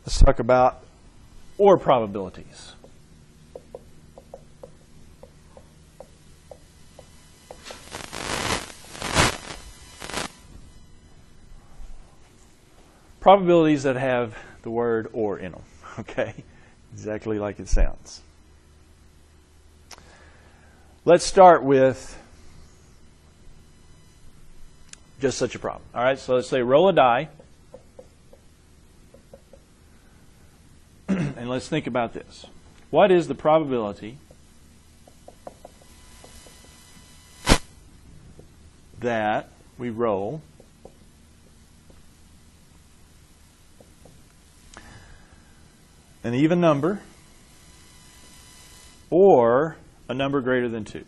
Let's talk about or probabilities. Probabilities that have the word or in them, okay? Exactly like it sounds. Let's start with just such a problem. All right, so let's say roll a die. And let's think about this. What is the probability that we roll an even number or a number greater than 2?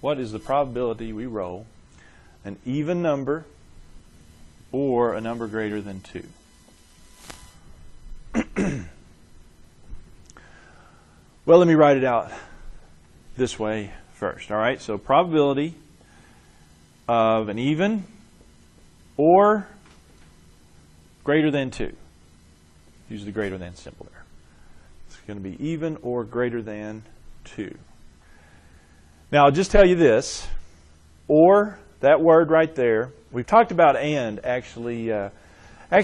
What is the probability we roll an even number or a number greater than 2? Well, let me write it out this way first. All right, so probability of an even or greater than 2. Use the greater than symbol there. It's going to be even or greater than 2. Now, I'll just tell you this, or, that word right there, we've talked about and, actually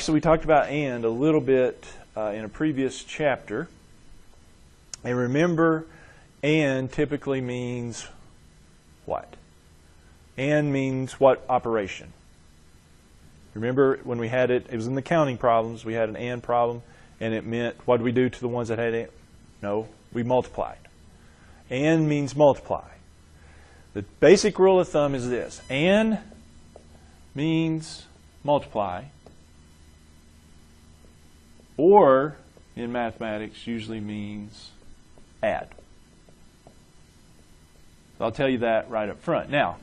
we talked about and a little bit in a previous chapter. And remember, and typically means what? And means what operation? Remember when we had it, it was in the counting problems, we had an and problem, and it meant, what did we do to the ones that had and? No, we multiplied. And means multiply. The basic rule of thumb is this. And means multiply. Or, in mathematics, usually means add. So I'll tell you that right up front. Now,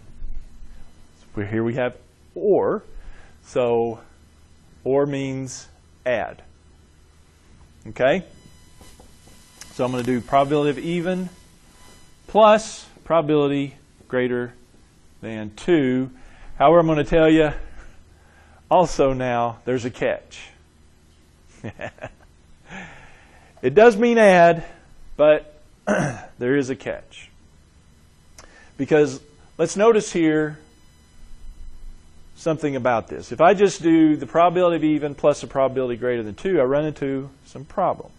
here we have or. So, or means add. Okay? So I'm going to do probability of even plus probability greater than 2. However, I'm going to tell you also now there's a catch. It does mean add, but there is a catch. Because let's notice here something about this. If I just do the probability of even plus the probability greater than 2, I run into some problem.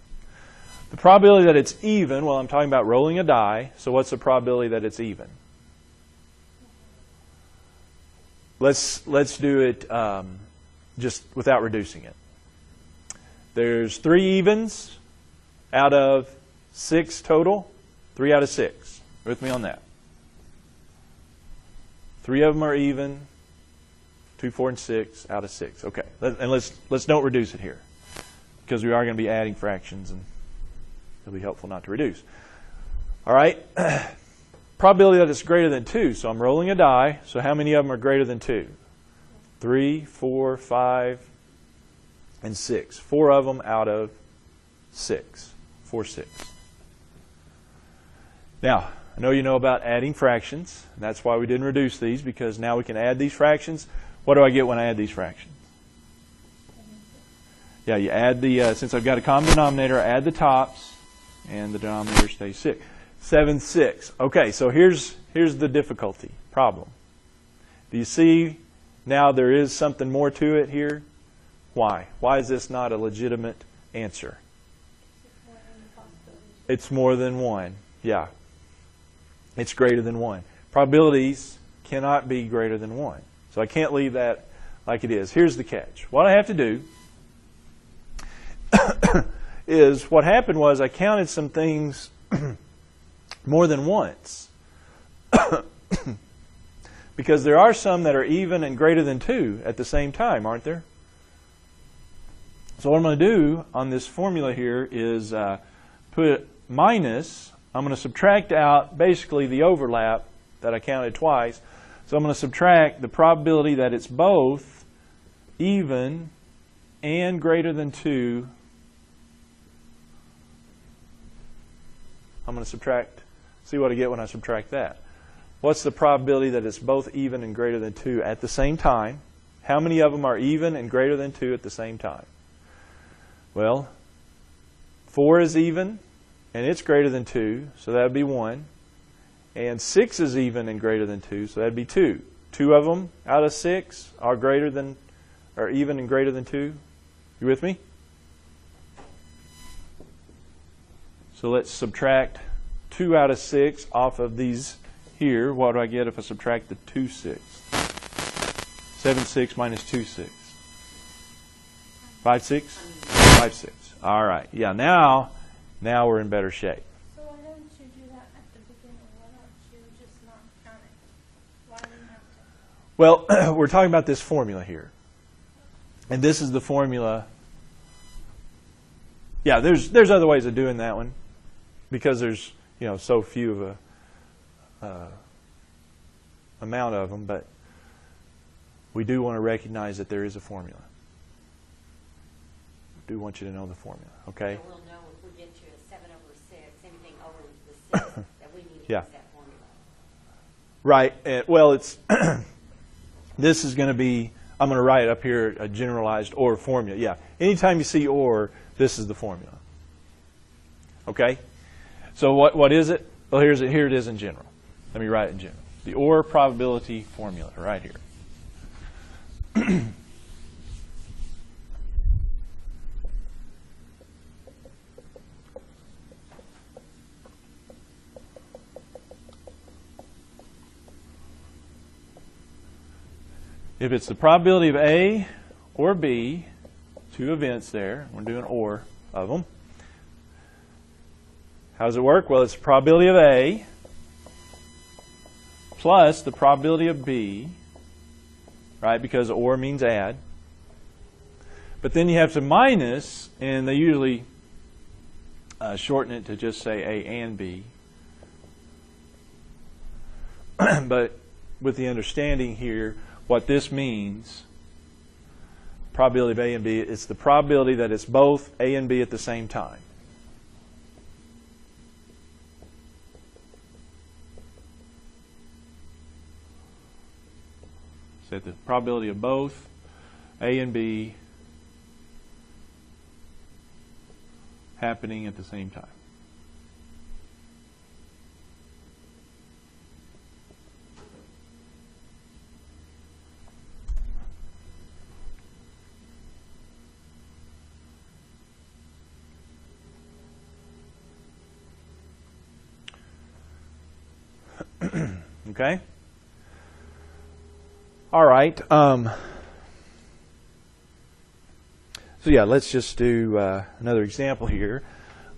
The probability that it's even, well, I'm talking about rolling a die, so what's the probability that it's even? Let's do it just without reducing it. There's 3 evens out of 6 total. 3 out of 6. With me on that. 3 of them are even. 2, 4, and 6 out of 6. Okay, and let's don't reduce it here, because we are going to be adding fractions, and it'll be helpful not to reduce. All right. Probability that it's greater than 2. So I'm rolling a die. So how many of them are greater than 2? 3, 4, 5, and 6. 4 of them out of 6. 4, 6. Now, I know you know about adding fractions. And that's why we didn't reduce these, because now we can add these fractions. What do I get when I add these fractions? Yeah, you add the, since I've got a common denominator, I add the tops, and the denominator stays 6. 7, 6. Okay, so here's the difficulty, problem. Do you see now there is something more to it here? Why? Why is this not a legitimate answer? It's more than 1. Yeah. It's greater than 1. Probabilities cannot be greater than 1. So I can't leave that like it is. Here's the catch. What I have to do is, what happened was I counted some things more than once. Because there are some that are even and greater than 2 at the same time, aren't there? So what I'm going to do on this formula here is put minus. I'm going to subtract out basically the overlap that I counted twice. So I'm going to subtract the probability that it's both even and greater than 2. I'm going to subtract, see what I get when I subtract that. what's the probability that it's both even and greater than 2 at the same time? How many of them are even and greater than 2 at the same time? Well, 4 is even, and it's greater than 2, so that would be 1. And 6 is even and greater than 2, so that would be 2. 2 of them out of 6 are even and greater than 2. You with me? So let's subtract 2 out of 6 off of these here. What do I get if I subtract the 2 6? 7 6 minus 2 6. 5 6? 5 6. All right. Yeah, now we're in better shape. So why don't you do that at the beginning? Why don't you just not count it? Why do you have to? Well, we're talking about this formula here. And this is the formula. Yeah, there's other ways of doing that one because there's, so few of a amount of them, but we do want to recognize that there is a formula. I do want you to know the formula, okay? So we'll know if we get to a 7 over 6, anything over the 6, that we need to use that formula. Right. Well, it's this is going to be, I'm going to write up here a generalized OR formula. Yeah. Anytime you see OR, this is the formula. Okay? So what is it? Well, here it is in general. Let me write it in general. The OR probability formula right here. If it's the probability of A or B, 2 events there, we're doing OR of them. How does it work? Well, it's the probability of A plus the probability of B, right? Because OR means add. But then you have to minus, and they usually shorten it to just say A and B. But with the understanding here, what this means, probability of A and B, it's the probability that it's both A and B at the same time. So the probability of both A and B happening at the same time. Okay? All right. So yeah, let's just do another example here.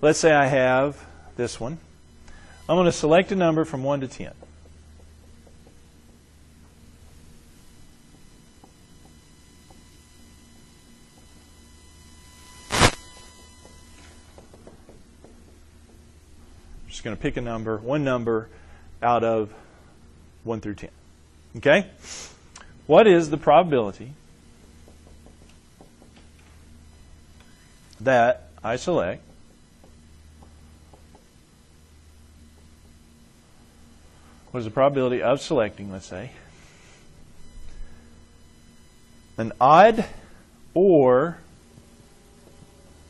Let's say I have this one. I'm going to select a number from 1 to 10. I'm just going to pick a number, one number out of 1 through 10. Okay? What is the probability that I select what is the probability of selecting, let's say, an odd or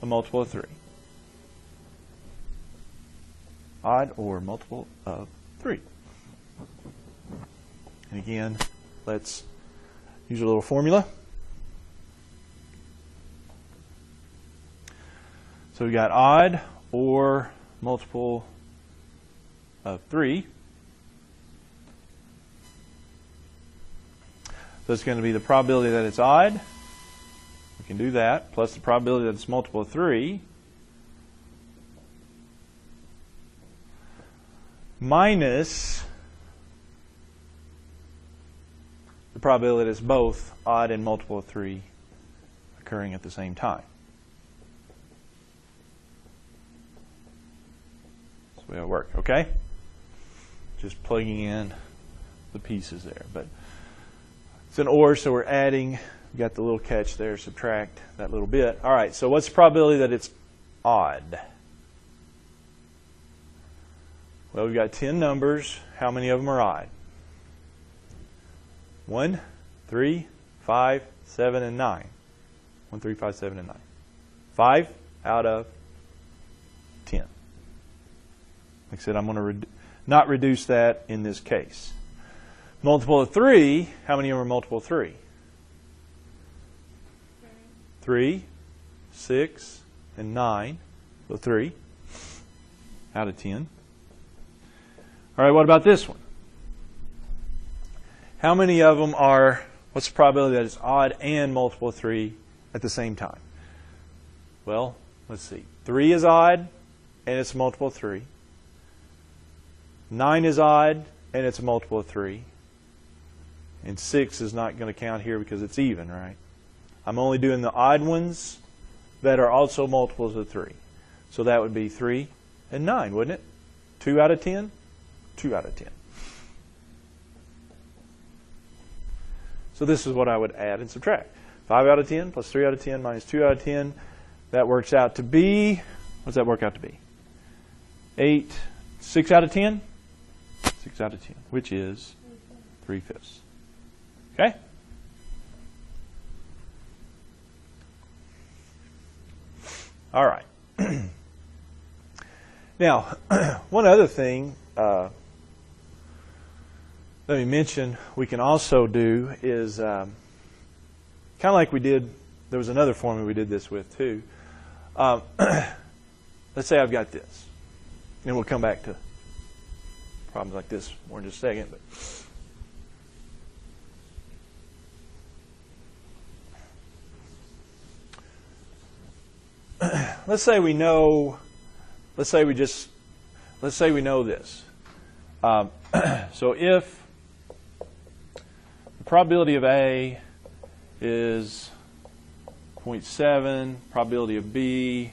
a multiple of 3? Odd or multiple of 3. And again, let's use a little formula. So we got odd or multiple of 3. So it's going to be the probability that it's odd. We can do that. Plus the probability that it's multiple of 3. Minus the probability that it's both odd and multiple of 3 occurring at the same time. That's the way it'll work, okay? Just plugging in the pieces there. But it's an OR, so we're adding. We got the little catch there, subtract that little bit. All right, so what's the probability that it's odd? Well, we've got 10 numbers. How many of them are odd? 1, 3, 5, 7, and 9. 1, 3, 5, 7, and 9. 5 out of 10. Like I said, I'm going to not reduce that in this case. Multiple of 3, how many of them are multiple of 3? 3, 6, and 9. So 3 out of 10. All right, what about this one? How many of them are, what's the probability that it's odd and multiple of 3 at the same time? Well, let's see. 3 is odd and it's a multiple of 3. 9 is odd and it's a multiple of 3. And 6 is not going to count here because it's even, right? I'm only doing the odd ones that are also multiples of 3. So that would be 3 and 9, wouldn't it? 2 out of 10? 2 out of 10. So this is what I would add and subtract. 5 out of 10 plus 3 out of 10 minus 2 out of 10. That works out to be, what does that work out to be? 6 out of 10? 6 out of 10, which is 3/5. Okay? All right. Now, one other thing let me mention we can also do is kind of like we did, there was another formula we did this with too. Let's say I've got this. And we'll come back to problems like this more in just a second. But let's say we know, let's say we know this. So if the probability of A is 0.7, probability of B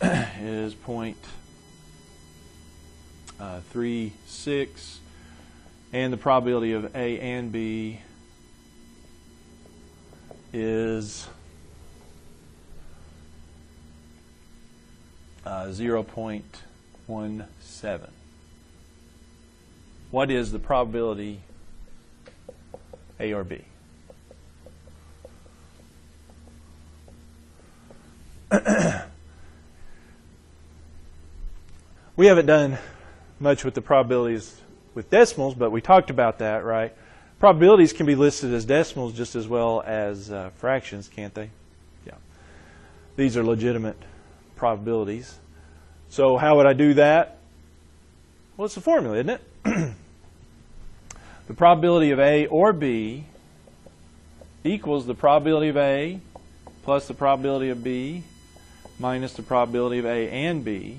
is 0.36, and the probability of A and B is 0.17. What is the probability A or B? We haven't done much with the probabilities with decimals, but we talked about that, right? Probabilities can be listed as decimals just as well as fractions, can't they? Yeah. These are legitimate probabilities. So how would I do that? Well, it's a formula, isn't it? The probability of A or B equals the probability of A plus the probability of B minus the probability of A and B.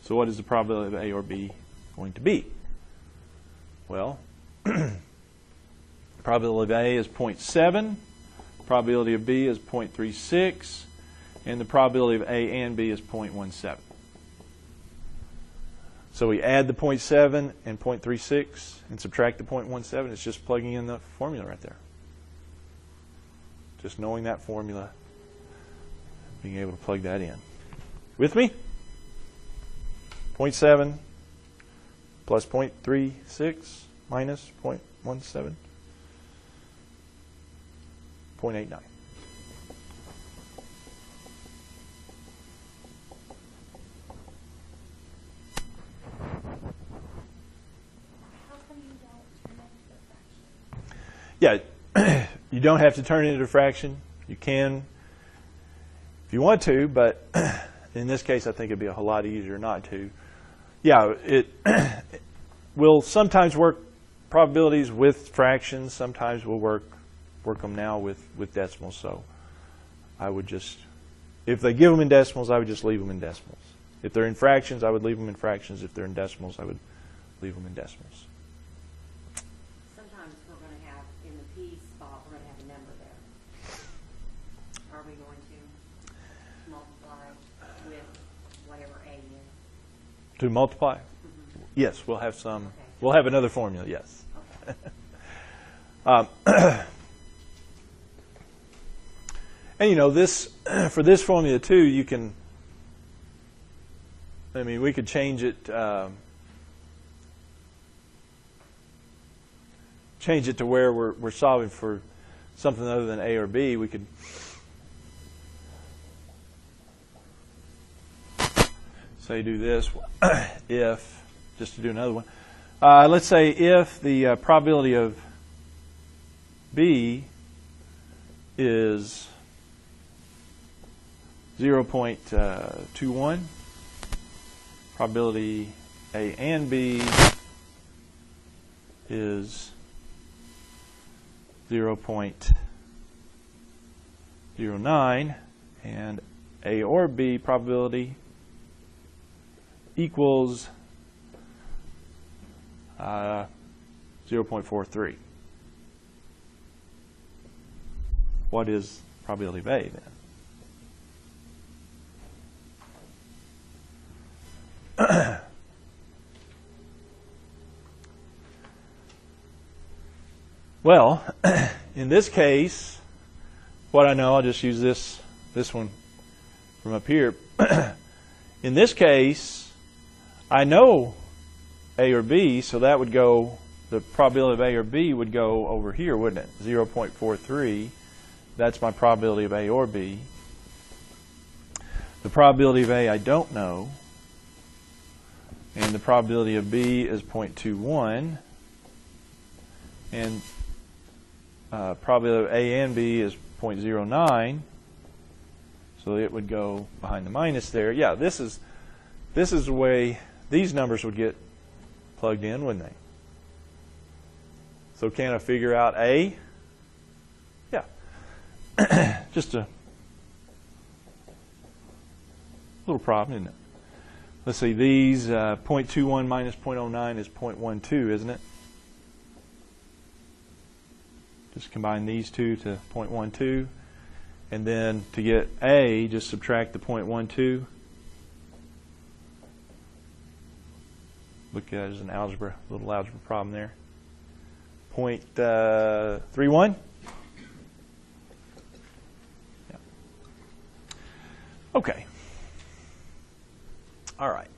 So what is the probability of A or B going to be? Well, probability of A is 0.7, probability of B is 0.36, and the probability of A and B is 0.17. So we add the 0.7 and 0.36 and subtract the 0.17. It's just plugging in the formula right there. Just knowing that formula, being able to plug that in. With me? 0.7 plus 0.36 minus 0.17, 0.89. How come you don't turn it into a fraction? Yeah, you don't have to turn it into a fraction. You can if you want to, but in this case I think it'd be a whole lot easier not to. Yeah, it will sometimes work probabilities with fractions. Sometimes we'll work them now with decimals. So I would just, if they give them in decimals, I would just leave them in decimals. If they're in fractions, I would leave them in fractions. If they're in decimals, I would leave them in decimals. Sometimes we're going to have, in the P spot, we're going to have a number there. Are we going to multiply with whatever A is? To multiply? Mm-hmm. Yes, we'll have some. Okay. We'll have another formula, yes. Okay. And you know, this for this formula too, you can I mean, we could change it to where we're solving for something other than A or B. We could say do this if, just to do another one. Let's say if the probability of B is 0.21, probability A and B is 0.09, and A or B probability equals 0.43. What is probability of A then? Well, in this case, what I know, I'll just use this one from up here. In this case, I know A or B, so that would go, the probability of A or B would go over here, wouldn't it? 0.43. That's my probability of A or B. The probability of A I don't know. And the probability of B is 0.21. And probability of A and B is 0.09. So it would go behind the minus there. Yeah, this is the way these numbers would get plugged in, wouldn't they? So can I figure out A? Yeah. Just a little problem, isn't it? Let's see, these 0.21 minus 0.09 is 0.12, isn't it? Just combine these two to 0.12. And then to get A, just subtract the 0.12. Look at it as an algebra, little algebra problem there. 0.31. Yeah. Okay. All right.